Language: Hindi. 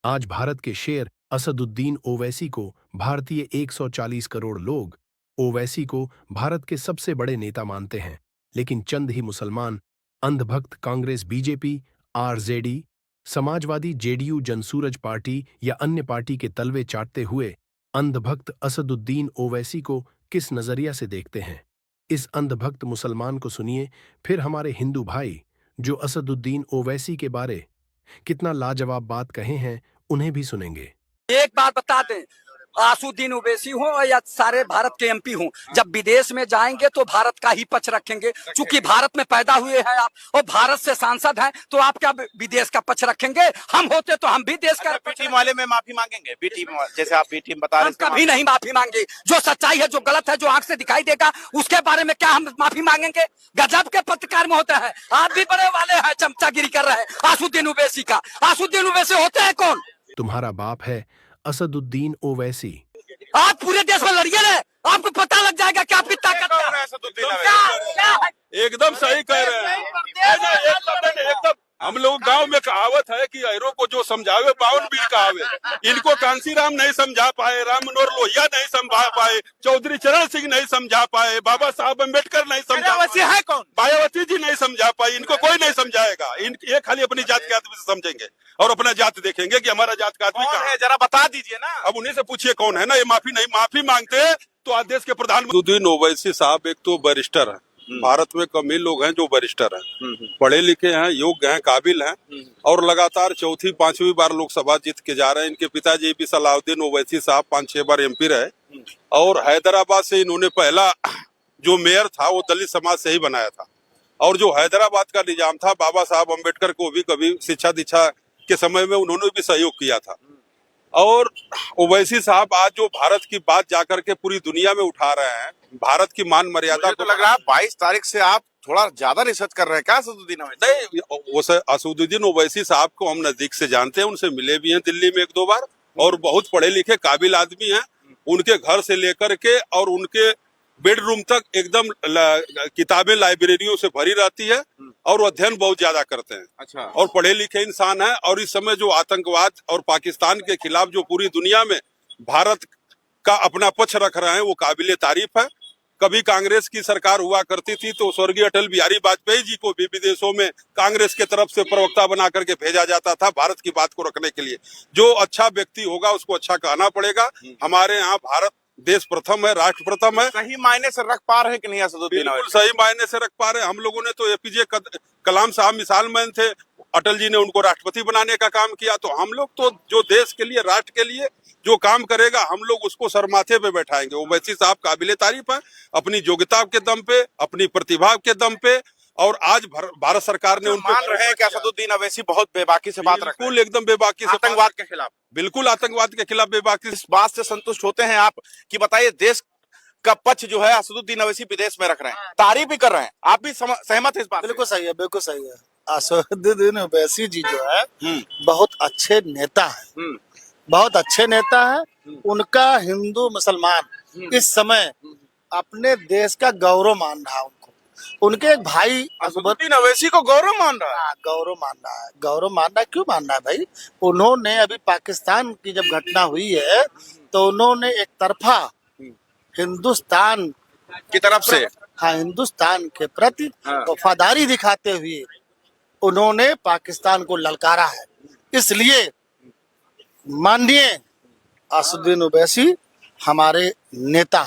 आज भारत के शेर असदुद्दीन ओवैसी को भारतीय 140 करोड़ लोग ओवैसी को भारत के सबसे बड़े नेता मानते हैं, लेकिन चंद ही मुसलमान अंधभक्त Congress BJP, RJD, Samajwadi JDU, Jansuraj party या अन्य पार्टी के तलवे चाटते हुए अंधभक्त असदुद्दीन ओवैसी को किस नजरिया से देखते हैं। इस अंधभक्त मुसलमान को सुनिए, फिर हमारे हिंदू भाई जो असदुद्दीन ओवैसी के बारे कितना लाजवाब बात कहे हैं उन्हें भी सुनेंगे। एक बात बता दें, असदुद्दीन ओवैसी हो या सारे भारत के एमपी हों, जब विदेश में जाएंगे तो भारत का ही पक्ष रखेंगे। चूंकि भारत में पैदा हुए हैं आप और भारत से सांसद हैं, तो आप क्या विदेश का पक्ष रखेंगे? हम होते तो हम भी देश का बी टीम वाले में माफी मांगेंगे। बी टीम जैसे आप बी टीम बता रहे हैं, कभी नहीं माफी मांगे। जो सच्चाई है, जो गलत है, जो आंख से दिखाई देगा, उसके बारे में क्या हम माफी मांगेंगे? गजब के पत्रकार में होता है। आप भी बड़े वाले हैं, चमचागिरी कर रहे हैं असदुद्दीन ओवैसी का। असदुद्दीन ओवैसी होते हैं कौन? तुम्हारा बाप है असदुद्दीन ओवैसी। आप पूरे देश में लड़िए ना, आपको पता लग जाएगा कि आपकी ताकत क्या है। एकदम सही कह रहे हैं। एकदम हम लोग गांव में कहावत है कि अहिरों को जो समझावे बावन बीर कहावे। इनको कांसीराम नहीं समझा पाए, राम मनोहर लोहिया नहीं समझा पाए, चौधरी चरण सिंह नहीं समझा पाए, बाबा साहब अम्बेडकर नहीं समझा पाए, है कौन? मायावती जी नहीं समझा पाई। इनको कोई नहीं समझाएगा। ये खाली अपनी जात के आदमी से समझेंगे और अपना जात देखेंगे कि हमारा जात का आदमी कौन कहाँ है, जरा बता दीजिए ना। अब उन्हीं से पूछिए कौन है ना। ये माफी मांगते तो आज देश के प्रधानमंत्री ओवैसी साहब एक तो बैरिस्टर है। भारत में कम ही लोग हैं जो बैरिस्टर हैं, पढ़े लिखे हैं, योग्य हैं, काबिल हैं और लगातार चौथी पांचवी बार लोकसभा जीत के जा रहे हैं। इनके पिताजी भी सलाउद्दीन ओवैसी साहब 5-6 बार एमपी रहे और हैदराबाद से इन्होंने पहला जो मेयर था वो दलित समाज से ही बनाया था। और जो हैदराबाद का निजाम था, बाबा साहब अम्बेडकर को भी कभी शिक्षा दीक्षा के समय में उन्होंने भी सहयोग किया था। और ओवैसी साहब आज जो भारत की बात जाकर के पूरी दुनिया में उठा रहे हैं, भारत की मान मर्यादा तो लग रहा है 22 तारीख से आप थोड़ा ज्यादा रिसर्च कर रहे हैं क्या असदुद्दीन ओवैसी? नहीं, असदुद्दीन ओवैसी साहब को हम नजदीक से जानते हैं, उनसे मिले भी हैं दिल्ली में 1-2 बार और बहुत पढ़े लिखे काबिल आदमी हैं। उनके घर से लेकर के और उनके बेडरूम तक एकदम किताबें लाइब्रेरियों से भरी रहती है और अध्ययन बहुत ज्यादा करते हैं। अच्छा। और पढ़े लिखे इंसान है। और इस समय जो आतंकवाद और पाकिस्तान के खिलाफ जो पूरी दुनिया में भारत का अपना पक्ष रख रहे हैं वो काबिले तारीफ है। कभी कांग्रेस की सरकार हुआ करती थी तो स्वर्गीय अटल बिहारी वाजपेयी जी को भी विदेशों में कांग्रेस के तरफ से प्रवक्ता बना करके भेजा जाता था भारत की बात को रखने के लिए। जो अच्छा व्यक्ति होगा उसको अच्छा कहना पड़ेगा। हमारे यहाँ भारत देश प्रथम है, राष्ट्र प्रथम है। सही मायने से रख पा रहे हैं कि नहीं असदुद्दीन बिल्कुल ओवैसी? सही मायने से रख पा रहे हैं। हम लोगों ने तो एपीजे कलाम साहब मिसाल मैन थे, अटल जी ने उनको राष्ट्रपति बनाने का काम किया। तो हम लोग तो जो देश के लिए, राष्ट्र के लिए जो काम करेगा हम लोग उसको सरमाथे पे बैठाएंगे। ओवैसी साहब काबिले तारीफ है अपनी योग्यता के दम पे, अपनी प्रतिभा के दम पे। और आज भारत सरकार ने उनको मान रहे हैं कि असदुद्दीन ओवैसी बहुत बेबाकी से बात रख रहे हैं। बिल्कुल एकदम बेबाकी से आतंकवाद के खिलाफ। बिल्कुल आतंकवाद के खिलाफ बेबाकी। इस बात से संतुष्ट होते हैं आप कि बताइए देश का पक्ष जो है असदुद्दीन ओवैसी विदेश में रख रहे हैं, तारीफ भी कर रहे हैं, आप भी सहमत है इस बात से? बिल्कुल सही है, बिल्कुल सही है। असदुद्दीन ओवैसी जी जो है बहुत अच्छे नेता है, बहुत अच्छे नेता है। उनका हिंदू मुसलमान इस समय अपने देश का गौरव मान रहा है। उनके एक भाई असदुद्दीन ओवैसी को गौरव मान रहा है। गौरव मान रहा है, गौरव मान रहा है। क्यों मान रहा है भाई? उन्होंने अभी पाकिस्तान की जब घटना हुई है तो उन्होंने एक तरफा हिंदुस्तान की तरफ से, हाँ, हिंदुस्तान के प्रति वफादारी दिखाते हुए उन्होंने पाकिस्तान को ललकारा है। इसलिए माननीय असदुद्दीन ओवैसी हमारे नेता हैं।